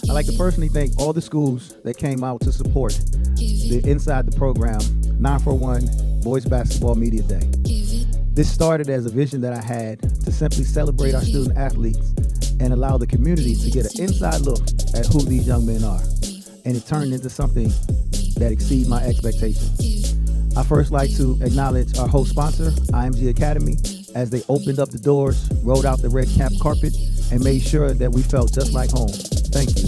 I'd like to personally thank all the schools that came out to support the Inside the Program 941 Boys Basketball Media Day. This started as a vision that I had to simply celebrate our student athletes and allow the community to get an inside look at who these young men are. And it turned into something that exceeded my expectations. I first like to acknowledge our host sponsor, IMG Academy, as they opened up the doors, rolled out the red cap carpet, and made sure that we felt just like home. Thank you.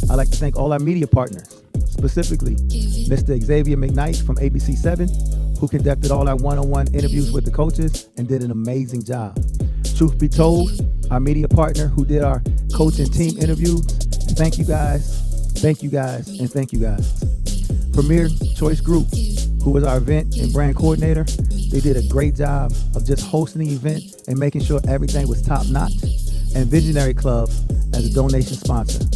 I'd like to thank all our media partners, specifically Mr. Xavier McKnight from ABC7, who conducted all our one-on-one interviews with the coaches and did an amazing job. Truth be told, our media partner who did our coach and team interviews, thank you guys, thank you guys, and thank you guys. Premier Choice Group, who was our event and brand coordinator, they did a great job of just hosting the event and making sure everything was top-notch. And Visionary Club as a donation sponsor.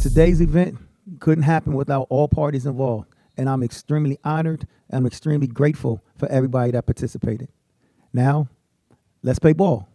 Today's event couldn't happen without all parties involved, and I'm extremely honored and I'm extremely grateful for everybody that participated. Now, let's play ball.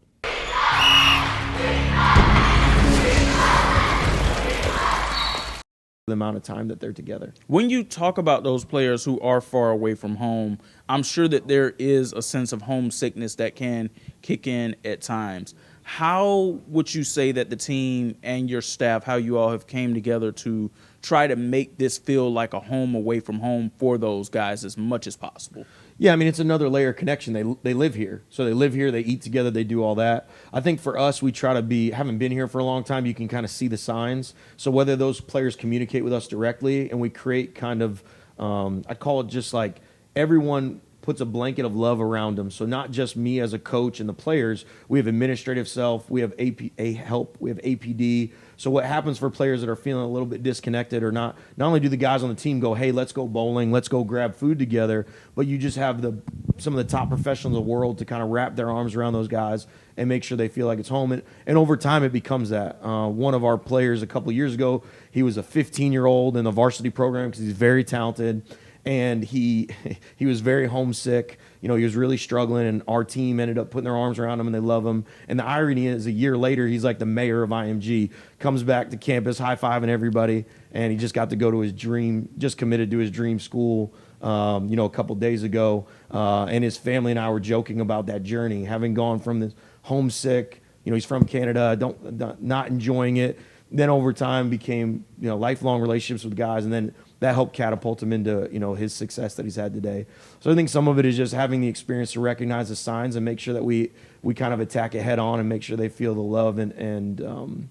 The amount of time that they're together. When you talk about those players who are far away from home, I'm sure that there is a sense of homesickness that can kick in at times. How would you say that the team and your staff, how you all have came together to try to make this feel like a home away from home for those guys as much as possible? Yeah, I mean, it's another layer of connection. They live here. So they live here, they eat together, they do all that. I think for us, we try to be, haven't been here for a long time, you can kind of see the signs. So whether those players communicate with us directly and we create kind of, I call it just like everyone puts a blanket of love around them. So not just me as a coach and the players, we have administrative self, we have help, we have APD. So what happens for players that are feeling a little bit disconnected or not only do the guys on the team go, hey, let's go bowling, let's go grab food together, but you just have some of the top professionals in the world to kind of wrap their arms around those guys and make sure they feel like it's home. And over time, it becomes that. One of our players a couple of years ago, he was a 15-year-old in the varsity program because he's very talented. And he was very homesick. You know, he was really struggling, and our team ended up putting their arms around him, and they love him. And the irony is, a year later, he's like the mayor of IMG, comes back to campus, high-fiving everybody, and he just got to go to his dream, just committed to his dream school, a couple days ago. And his family and I were joking about that journey, having gone from this homesick, he's from Canada, not enjoying it. Then over time became, lifelong relationships with guys, and then that helped catapult him into, his success that he's had today. So I think some of it is just having the experience to recognize the signs and make sure that we kind of attack it head on and make sure they feel the love and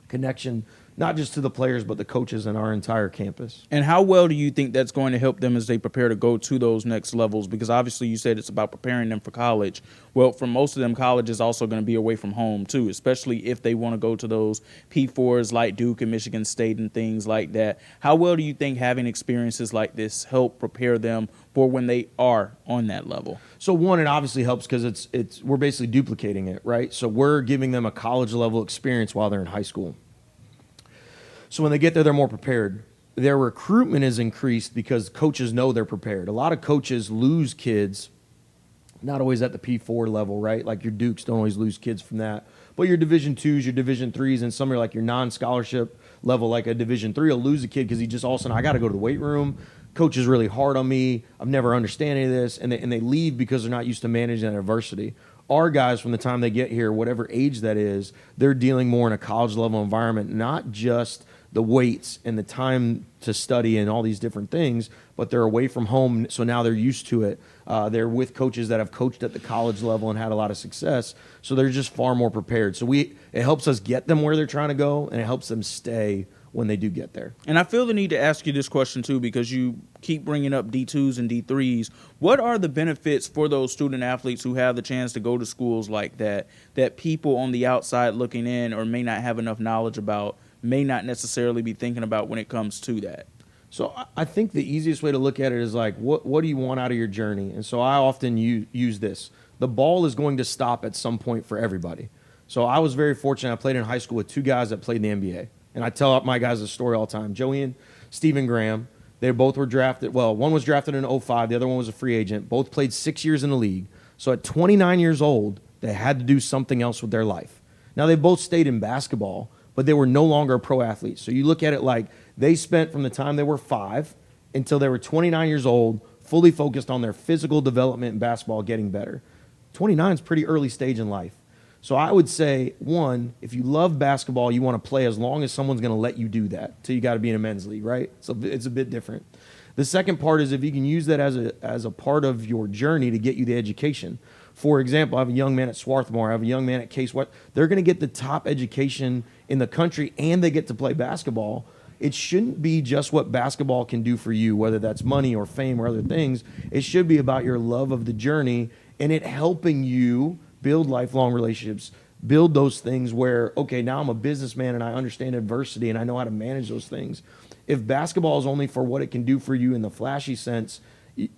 connection, not just to the players, but the coaches and our entire campus. And how well do you think that's going to help them as they prepare to go to those next levels? Because obviously you said it's about preparing them for college. Well, for most of them, college is also going to be away from home too, especially if they want to go to those P4s like Duke and Michigan State and things like that. How well do you think having experiences like this help prepare them for when they are on that level? So one, it obviously helps because we're basically duplicating it, right? So we're giving them a college level experience while they're in high school. So when they get there, they're more prepared. Their recruitment is increased because coaches know they're prepared. A lot of coaches lose kids, not always at the P4 level, right? Like your Dukes don't always lose kids from that. But your Division IIs, your Division IIIs, and some are like your non-scholarship level, like a Division III will lose a kid because he just all of a sudden, I got to go to the weight room. Coach is really hard on me. I've never understood any of this. And they leave because they're not used to managing that adversity. Our guys, from the time they get here, whatever age that is, they're dealing more in a college level environment, not just the weights and the time to study and all these different things, but they're away from home, so now they're used to it. They're with coaches that have coached at the college level and had a lot of success, so they're just far more prepared. So it helps us get them where they're trying to go, and it helps them stay when they do get there. And I feel the need to ask you this question too, because you keep bringing up D2s and D3s. What are the benefits for those student athletes who have the chance to go to schools like that people on the outside looking in or may not have enough knowledge about, may not necessarily be thinking about when it comes to that? So I think the easiest way to look at it is like, what do you want out of your journey? And so I often use this. The ball is going to stop at some point for everybody. So I was very fortunate. I played in high school with two guys that played in the NBA. And I tell my guys this story all the time. Joey and Stephen Graham, they both were drafted. Well, one was drafted in 2005. The other one was a free agent. Both played 6 years in the league. So at 29 years old, they had to do something else with their life. Now, they both stayed in basketball, but they were no longer a pro athlete. So you look at it like they spent from the time they were 5 until they were 29 years old, fully focused on their physical development in basketball, getting better. 29 is pretty early stage in life. So I would say, one, if you love basketball, you want to play as long as someone's going to let you do that. So you got to be in a men's league, right? So it's a bit different. The second part is if you can use that as a part of your journey to get you the education. For example, I have a young man at Swarthmore. I have a young man at Case West. They're going to get the top education in the country, and they get to play basketball. It shouldn't be just what basketball can do for you, whether that's money or fame or other things. It should be about your love of the journey and it helping you build lifelong relationships, build those things where, okay, now I'm a businessman and I understand adversity and I know how to manage those things. If basketball is only for what it can do for you in the flashy sense,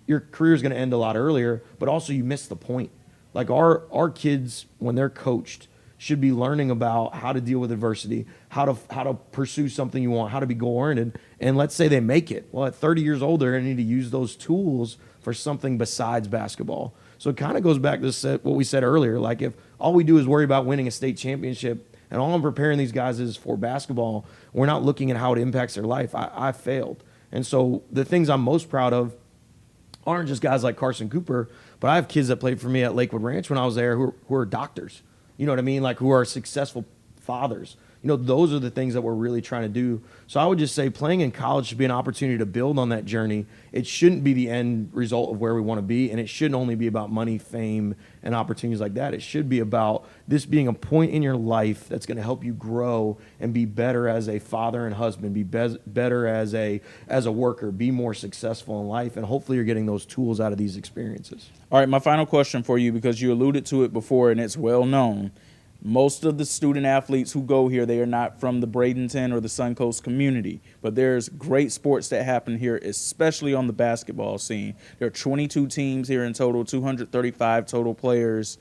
your career is going to end a lot earlier, but also you miss the point. Like our kids, when they're coached, should be learning about how to deal with adversity, how to pursue something you want, how to be goal-oriented. And let's say they make it. Well, at 30 years old, they're going to need to use those tools for something besides basketball. So it kind of goes back to what we said earlier. Like if all we do is worry about winning a state championship and all I'm preparing these guys is for basketball, we're not looking at how it impacts their life. I failed. And so the things I'm most proud of aren't just guys like Carson Cooper, but I have kids that played for me at Lakewood Ranch when I was there who are doctors. You know what I mean? Like who are successful fathers. You know, those are the things that we're really trying to do. So I would just say playing in college should be an opportunity to build on that journey. It shouldn't be the end result of where we want to be, and it shouldn't only be about money, fame, and opportunities like that. It should be about this being a point in your life that's going to help you grow and be better as a father and husband, be better as a worker, be more successful in life, and hopefully you're getting those tools out of these experiences. All right, my final question for you, because you alluded to it before and it's well known. Most of the student athletes who go here, they are not from the Bradenton or the Suncoast community, but there's great sports that happen here, especially on the basketball scene. There are 22 teams here in total, 235 total players.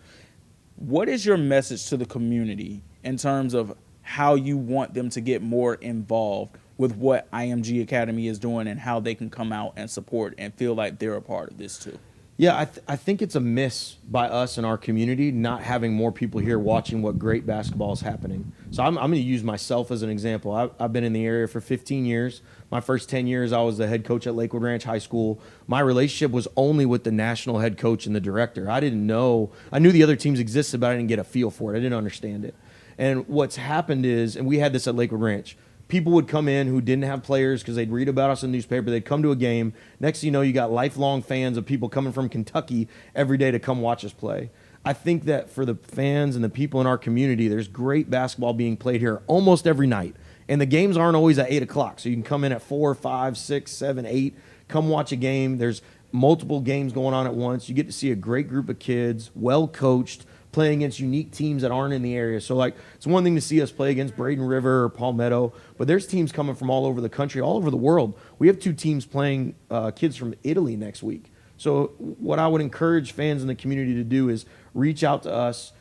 What is your message to the community in terms of how you want them to get more involved with what IMG Academy is doing and how they can come out and support and feel like they're a part of this too? Yeah, I think it's a miss by us and our community not having more people here watching what great basketball is happening. So I'm going to use myself as an example. I've been in the area for 15 years. My first 10 years, I was the head coach at Lakewood Ranch High School. My relationship was only with the national head coach and the director. I knew the other teams existed, but I didn't get a feel for it. I didn't understand it. And what's happened is, and we had this at Lakewood Ranch, people would come in who didn't have players because they'd read about us in the newspaper. They'd come to a game. Next thing you know, you got lifelong fans of people coming from Kentucky every day to come watch us play. I think that for the fans and the people in our community, there's great basketball being played here almost every night. And the games aren't always at 8 o'clock. So you can come in at 4, 5, 6, 7, 8, come watch a game. There's multiple games going on at once. You get to see a great group of kids, well coached, playing against unique teams that aren't in the area. So, like, it's one thing to see us play against Braden River or Palmetto, but there's teams coming from all over the country, all over the world. We have 2 teams playing kids from Italy next week. So what I would encourage fans in the community to do is reach out to us,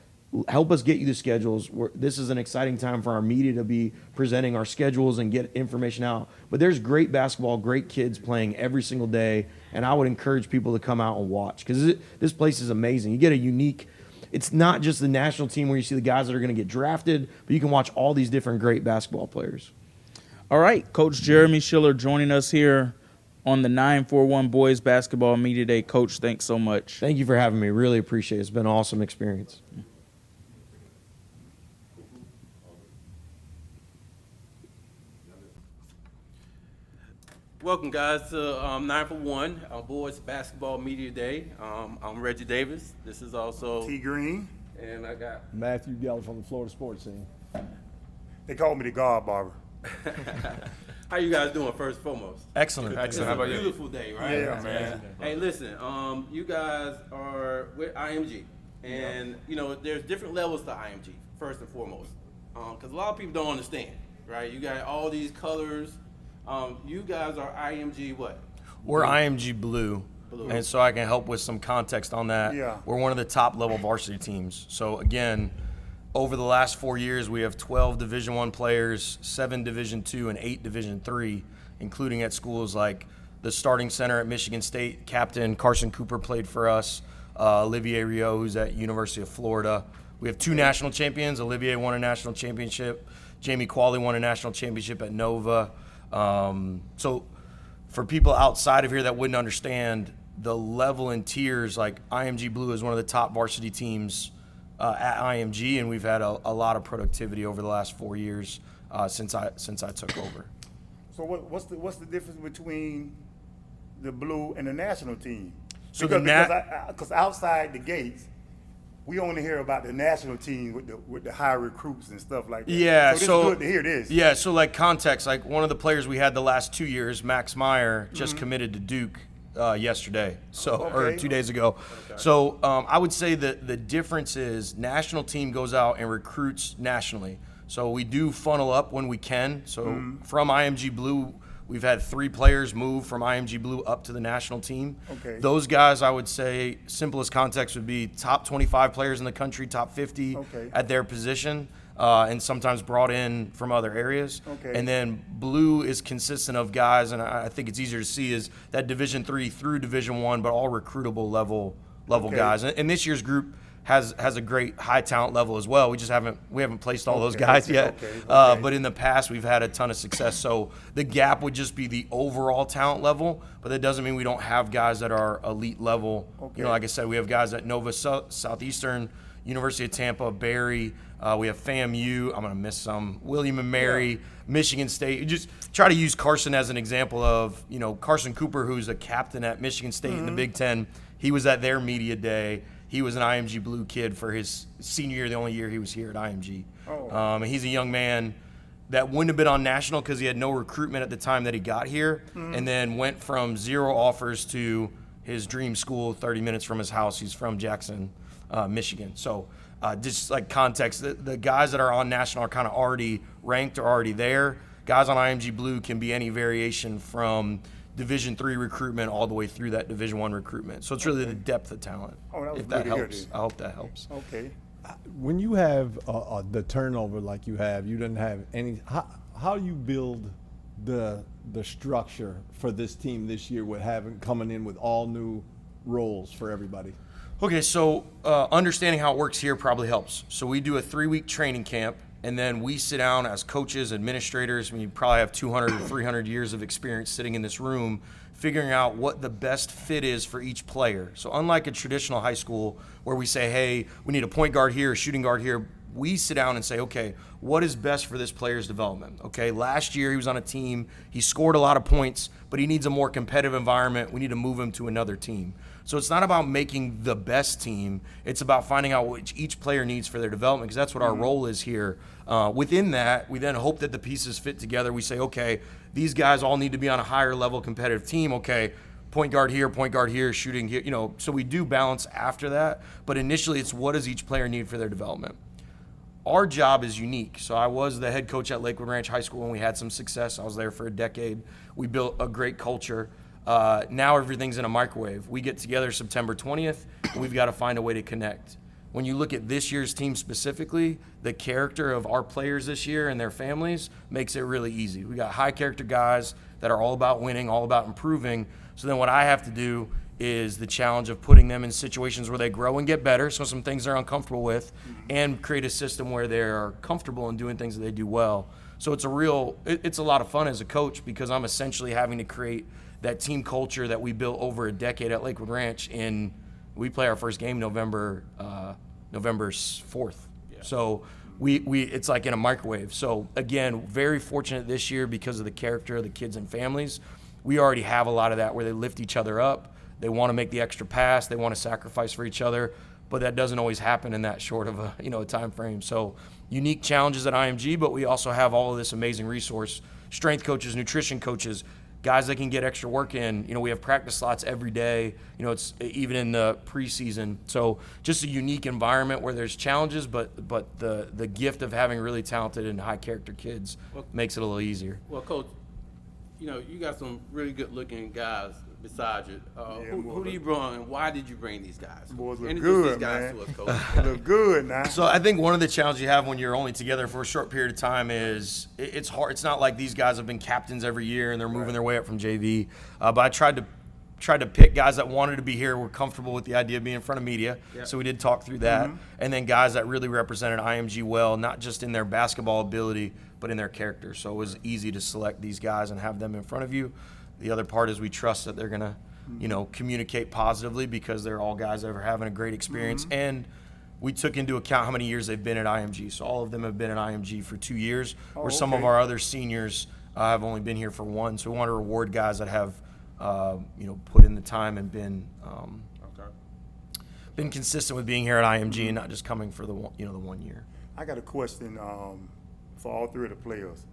help us get you the schedules. This is an exciting time for our media to be presenting our schedules and get information out. But there's great basketball, great kids playing every single day, and I would encourage people to come out and watch because this place is amazing. You get a unique – it's not just the national team where you see the guys that are going to get drafted, but you can watch all these different great basketball players. All right, Coach Jeremy Schiller joining us here on the 941 Boys Basketball Media Day. Coach, thanks so much. Thank you for having me. Really appreciate it. It's been an awesome experience. Welcome, guys, to 941 Boys Basketball Media Day. I'm Reggie Davis. This is also T. Green. and I got Matthew Geller from the Florida sports scene. They call me the God Barber. How you guys doing? First and foremost, Excellent. it's How a about you? beautiful day, right? Yeah, man. Hey, listen, you guys are with IMG, and you know there's different levels to IMG. First and foremost, because a lot of people don't understand, right? You got all these colors. You guys are IMG what? We're IMG Blue. Blue. And so I can help with some context on that. Yeah. We're one of the top level varsity teams. So again, over the last 4 years, we have 12 Division I players, 7 Division II, and 8 Division III, including at schools like the starting center at Michigan State. Captain Carson Cooper played for us. Olivier Rio, who's at University of Florida. We have 2 national champions. Olivier won a national championship. Jamie Qualley won a national championship at Nova. So for people outside of here that wouldn't understand the level and tiers, like IMG Blue is one of the top varsity teams at IMG, and we've had a lot of productivity over the last 4 years since I took over. So what's the difference between the blue and the national team? So because outside the gates, we only hear about the national team with the high recruits and stuff like that. Yeah, so it's good to hear this. Yeah, so like context, like one of the players we had the last 2 years, Max Meyer, just committed to Duke yesterday, or 2 days ago. Okay. So I would say that the difference is national team goes out and recruits nationally. So we do funnel up when we can. So from IMG Blue, we've had 3 players move from IMG Blue up to the national team. Okay. Those guys, I would say, simplest context would be top 25 players in the country, top 50 at their position, and sometimes brought in from other areas. Okay. And then blue is consistent of guys, and I think it's easier to see, is that Division III through Division I, but all recruitable level guys. And this year's group has a great high talent level as well. We just haven't placed all those guys yet. But in the past, we've had a ton of success. So the gap would just be the overall talent level, but that doesn't mean we don't have guys that are elite level. You know, like I said, we have guys at Nova Southeastern, University of Tampa, Barry. We have FAMU. I'm gonna miss some. William and Mary, Michigan State. You just try to use Carson as an example of, you know, Carson Cooper, who's a captain at Michigan State in the Big Ten. He was at their media day. He was an IMG Blue kid for his senior year, the only year he was here at IMG. And he's a young man that wouldn't have been on national because he had no recruitment at the time that he got here, and then went from 0 offers to his dream school 30 minutes from his house. He's from Jackson, Michigan. So just like context, the guys that are on national are kind of already ranked or already there. Guys on IMG Blue can be any variation from Division III recruitment all the way through that Division I recruitment. So it's really the depth of talent. If that helps, I hope that helps. Okay. When you have the turnover like you have, you didn't have any. How you build the structure for this team this year with coming in with all new roles for everybody? Okay, so understanding how it works here probably helps. So we do a 3-week training camp, and then we sit down as coaches, administrators. I mean, you probably have 200 or 300 years of experience sitting in this room, figuring out what the best fit is for each player. So unlike a traditional high school where we say, hey, we need a point guard here, a shooting guard here, we sit down and say, okay, what is best for this player's development? Okay, last year he was on a team, he scored a lot of points, but he needs a more competitive environment. We need to move him to another team. So it's not about making the best team. It's about finding out what each player needs for their development, because that's what our role is here. Within that, we then hope that the pieces fit together. We say, okay, these guys all need to be on a higher level competitive team. Okay, point guard here, shooting here. You know, so we do balance after that. But initially, it's what does each player need for their development. Our job is unique. So I was the head coach at Lakewood Ranch High School when we had some success. I was there for a decade. We built a great culture. Now everything's in a microwave. We get together September 20th, and we've got to find a way to connect. When you look at this year's team specifically, the character of our players this year and their families makes it really easy. We got high character guys that are all about winning, all about improving. So then what I have to do is the challenge of putting them in situations where they grow and get better, so some things they're uncomfortable with, and create a system where they're comfortable in doing things that they do well. So it's a lot of fun as a coach, because I'm essentially having to create that team culture that we built over a decade at Lakewood Ranch. And we play our first game November 4th. Yeah. So we it's like in a microwave. So again, very fortunate this year because of the character of the kids and families. We already have a lot of that where they lift each other up. They want to make the extra pass. They want to sacrifice for each other, but that doesn't always happen in that short of a time frame. So unique challenges at IMG, but we also have all of this amazing resource: strength coaches, nutrition coaches, guys that can get extra work in. We have practice slots every day. It's even in the preseason. So just a unique environment where there's challenges, but the gift of having really talented and high character kids makes it a little easier. Well, Coach, you got some really good looking guys beside you. Who do you bring, and why did you bring these guys? Boys look Introduce good, these guys man. to us, Coach. They look good now. So I think one of the challenges you have when you're only together for a short period of time is it's hard. It's not like these guys have been captains every year and they're moving their way up from JV. But I tried to tried to pick guys that wanted to be here, were comfortable with the idea of being in front of media. Yep. So we did talk through that. And then guys that really represented IMG well, not just in their basketball ability, but in their character. So it was easy to select these guys and have them in front of you. The other part is we trust that they're going to, you know, communicate positively because they're all guys that are having a great experience. And we took into account how many years they've been at IMG. So all of them have been at IMG for 2 years, where some of our other seniors have only been here for 1. So we want to reward guys that have, you know, put in the time and been consistent with being here at IMG and not just coming for the the 1 year. I got a question for all 3 of the players.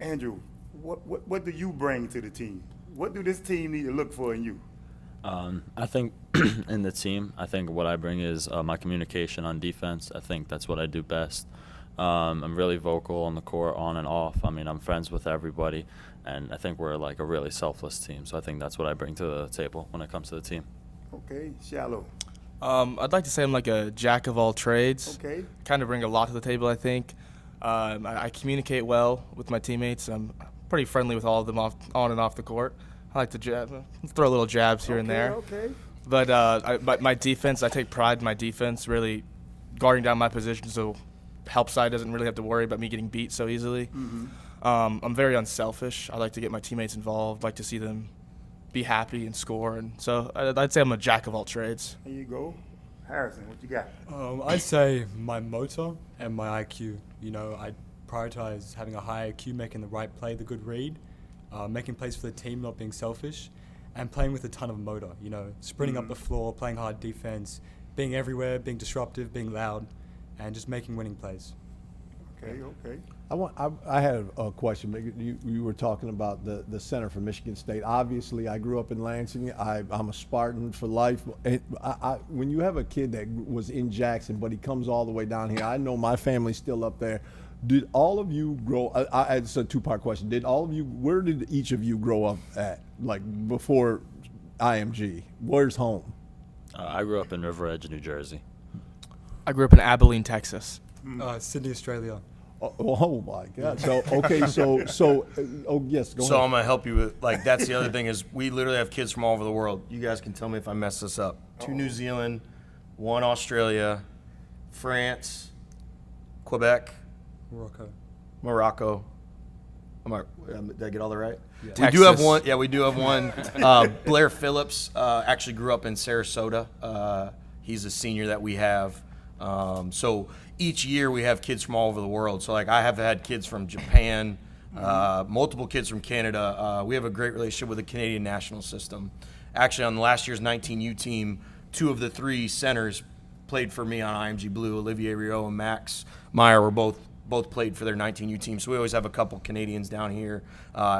Andrew, what do you bring to the team? What do this team need to look for in you? I think in the team, I think what I bring is my communication on defense. I think that's what I do best. I'm really vocal on the court, on and off. I mean, I'm friends with everybody, and I think we're like a really selfless team. So I think that's what I bring to the table when it comes to the team. Okay, Shallow. I'd like to say I'm like a jack of all trades. Okay. Kind of bring a lot to the table, I think. I communicate well with my teammates. I'm pretty friendly with all of them on and off the court. I like to throw little jabs here and there. Okay. But my defense, I take pride in my defense, really guarding down my position so help side doesn't really have to worry about me getting beat so easily. I'm very unselfish. I like to get my teammates involved, like to see them be happy and score. And so I'd say I'm a jack of all trades. There you go. Harrison, what you got? I'd say my motor and my IQ. You know, I prioritize having a high IQ, making the right play, the good read, making plays for the team, not being selfish, and playing with a ton of motor. You know, sprinting up the floor, playing hard defense, being everywhere, being disruptive, being loud, and just making winning plays. Okay, okay. I had a question. You were talking about the center for Michigan State. Obviously, I grew up in Lansing. I'm a Spartan for life. When you have a kid that was in Jackson, but he comes all the way down here, I know my family's still up there. Did all of you grow? It's a 2-part question. Where did each of you grow up at? Like before IMG, where's home? I grew up in River Edge, New Jersey. I grew up in Abilene, Texas. Sydney, Australia. Oh my God! So okay, yes, go ahead. So I'm gonna help you with that's the other thing is we literally have kids from all over the world. You guys can tell me if I mess this up. 2 New Zealand, 1 Australia, France, Quebec, Morocco. Did I get all that right? Yeah. We do have one. Yeah, we do have one. Blair Phillips actually grew up in Sarasota. He's a senior that we have. So each year we have kids from all over the world. So I have had kids from Japan, multiple kids from Canada. We have a great relationship with the Canadian national system. Actually, on last year's 19U team, 2 of the 3 centers played for me on IMG Blue. Olivier Rio and Max Meyer were both played for their 19U team. So we always have a couple Canadians down here,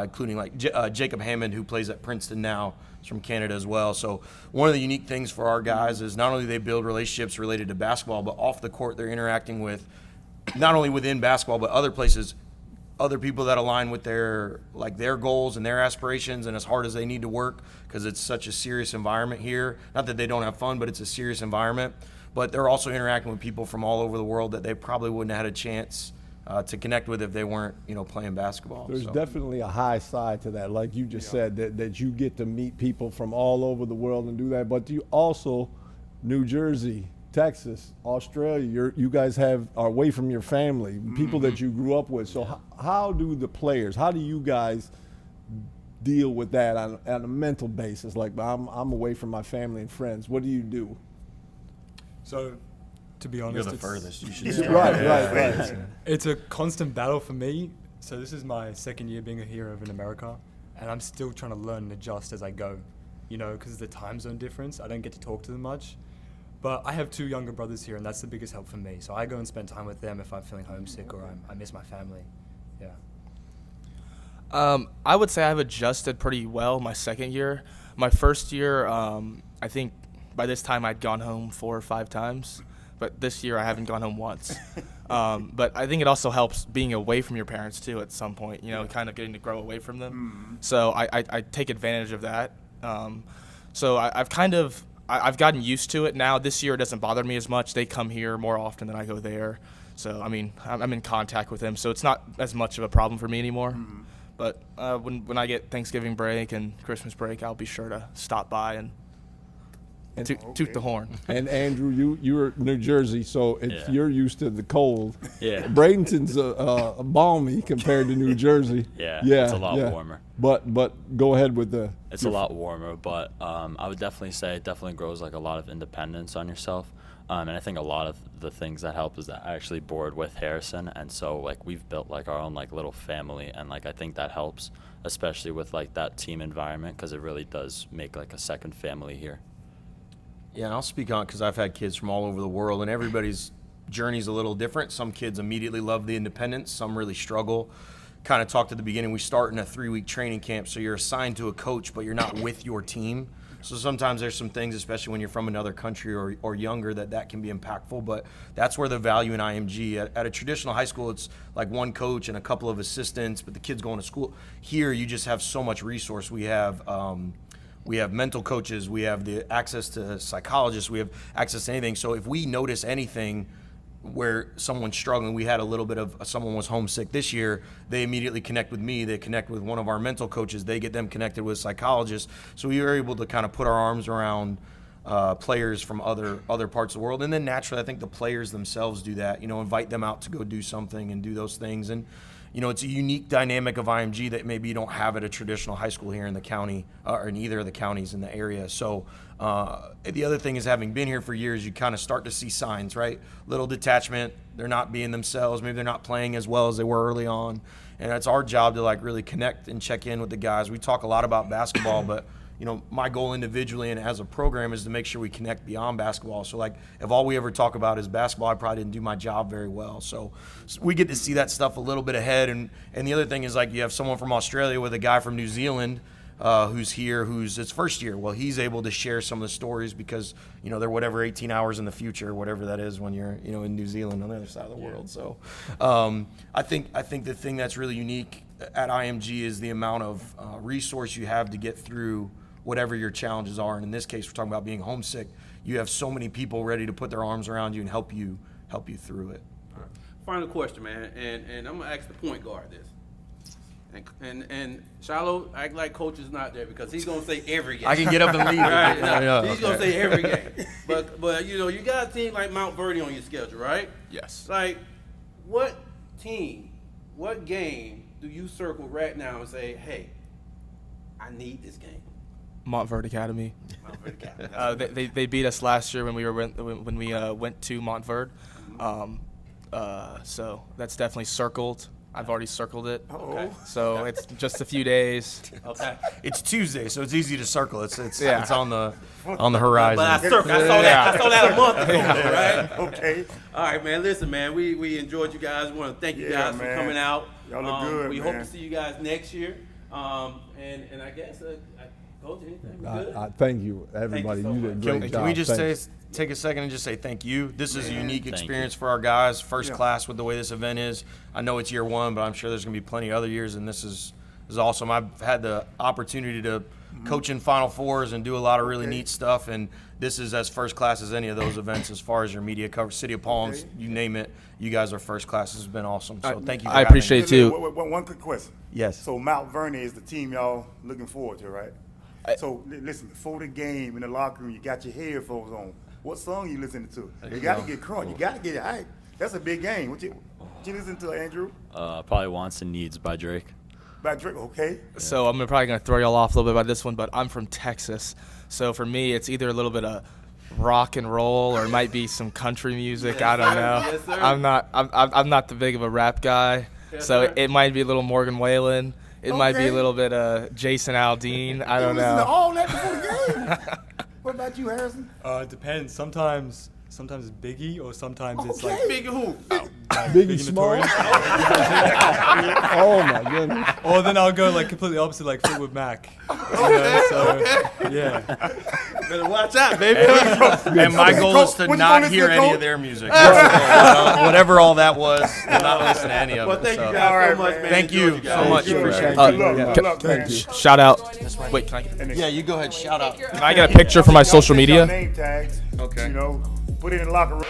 including Jacob Hammond, who plays at Princeton now. Is from Canada as well. So one of the unique things for our guys is not only they build relationships related to basketball, but off the court they're interacting with not only within basketball, but other places, other people that align with their goals and their aspirations and as hard as they need to work because it's such a serious environment here. Not that they don't have fun, but it's a serious environment. But they're also interacting with people from all over the world that they probably wouldn't have had a chance to connect with if they weren't, playing basketball. There's definitely a high side to that, like you just said, that you get to meet people from all over the world and do that. But you also, New Jersey, Texas, Australia, you guys are away from your family, people that you grew up with. So how do you guys deal with that on a mental basis? Like I'm away from my family and friends. What do you do? So, to be honest, you're the furthest. You should right. It's a constant battle for me. So this is my 2nd year being here over in America, and I'm still trying to learn and adjust as I go. Because of the time zone difference, I don't get to talk to them much. But I have 2 younger brothers here, and that's the biggest help for me. So I go and spend time with them if I'm feeling homesick or I miss my family. Yeah. I would say I've adjusted pretty well my 2nd year. My 1st year, I think by this time I'd gone home 4 or 5 times. But this year I haven't gone home once. But I think it also helps being away from your parents too at some point, kind of getting to grow away from them. So I take advantage of that. So I've gotten used to it now. This year it doesn't bother me as much. They come here more often than I go there. So, I'm in contact with them. So it's not as much of a problem for me anymore. But when I get Thanksgiving break and Christmas break, I'll be sure to stop by and toot the horn. And Andrew, you're New Jersey, so Yeah. you're used to the cold. Yeah. Bradenton's balmy compared to New Jersey. Yeah, yeah, it's a lot yeah. warmer. But go ahead with the. It's a lot warmer, but I would definitely say it definitely grows like a lot of independence on yourself. And I think a lot of the things that help is that I actually board with Harrison, and so like we've built like our own like little family, and like I think that helps, especially with like that team environment, because it really does make like a second family here. Yeah, and I'll speak on it because I've had kids from all over the world, and everybody's journey's a little different. Some kids immediately love the independence. Some really struggle. Kind of talked at the beginning, we start in a 3-week training camp, so you're assigned to a coach, but you're not with your team. So sometimes there's some things, especially when you're from another country or younger, that can be impactful. But that's where the value in IMG. At a traditional high school, it's like one coach and a couple of assistants, but the kids going to school. Here, you just have so much resource. We have mental coaches. We have the access to psychologists. We have access to anything. So if we notice anything where someone's struggling, we had a little bit of someone was homesick this year, they immediately connect with me. They connect with one of our mental coaches. They get them connected with psychologists. So we were able to kind of put our arms around players from other parts of the world. And then naturally, I think the players themselves do that, invite them out to go do something and do those things. And it's a unique dynamic of IMG that maybe you don't have at a traditional high school here in the county or in either of the counties in the area. So the other thing is, having been here for years, you kind of start to see signs, right? Little detachment. They're not being themselves. Maybe they're not playing as well as they were early on. And it's our job to like really connect and check in with the guys. We talk a lot about basketball, but my goal individually and as a program is to make sure we connect beyond basketball. So like if all we ever talk about is basketball, I probably didn't do my job very well. So we get to see that stuff a little bit ahead. And the other thing is, like, you have someone from Australia with a guy from New Zealand who's here, who's his first year. Well, he's able to share some of the stories because, they're whatever 18 hours in the future, whatever that is when you're, in New Zealand on the other side of the world. So I think the thing that's really unique at IMG is the amount of resource you have to get through whatever your challenges are. And in this case, we're talking about being homesick. You have so many people ready to put their arms around you and help you through it. Final question, man, and I'm gonna ask the point guard this. And Shiloh, act like coach is not there because he's gonna say every game. I can get up and leave. Right? Yeah, He's gonna say every game. But you got a team like Mount Verdi on your schedule, right? Yes. Like, what team, what game do you circle right now and say, hey, I need this game? Montverde Academy. Montverde Academy. They beat us last year when we went to Montverde. So that's definitely circled. I've already circled it. Okay. So it's just a few days. Okay. It's Tuesday, so it's easy to circle. It's Yeah. it's on the horizon. But I saw that a month ago, right? Okay. All right, man. Listen, man. We enjoyed you guys. We want to thank you Yeah, guys for man. coming out. Y'all look good, We man. hope to see you guys next year. And I guess Coach, anything? We good? Thank you, everybody. so You did a much. great Can job. we just Thanks. take a second and just say thank you? This is a unique Thank experience you. for our guys, first Yeah. class with the way this event is. I know it's year one, but I'm sure there's going to be plenty of other years, and this is awesome. I've had the opportunity to coach in Final Fours and do a lot of really neat stuff, and this is as first class as any of those events as far as your media coverage. City of Palms, you name it, you guys are first class. This has been awesome, so thank you for I having appreciate me. it too. One quick question. Yes. So Mount Vernon is the team y'all looking forward to, right? So listen, before the game in the locker room, you got your headphones on. What song you listening to? You got to get crunk. You got to get hype. That's a big game. What you listen to, Andrew? Probably Wants and Needs by Drake. By Drake, okay. So I'm probably going to throw y'all off a little bit by this one, but I'm from Texas. So for me, it's either a little bit of rock and roll or it might be some country music. I don't know. Yes, sir. I'm not the big of a rap guy. Yes, So sir. it might be a little Morgan Wallen. It might be Okay. a little bit of Jason Aldean. I don't You listen to know. all that before the game. What about you, Harrison? It depends. Sometimes it's Biggie, or sometimes it's like Okay. Big who? Biggie Small. Oh my goodness. or then I'll go like completely opposite, like Fleetwood Mac. Yeah. Better watch out, baby. And my goal is to What you not gonna hear listen to, any Coach? of their music. Whatever all that was, to not listen to any of Well, it. thank you so. guys All right, so much, man. man. Thank you Enjoyed so guys. much. Good Appreciate it. luck, man. Thank you. Shout out. Wait, can I get, Yeah, you go ahead. Shout out. can I get a picture for my social Y'all take y'all media? name tags. Okay. Put it in the locker room.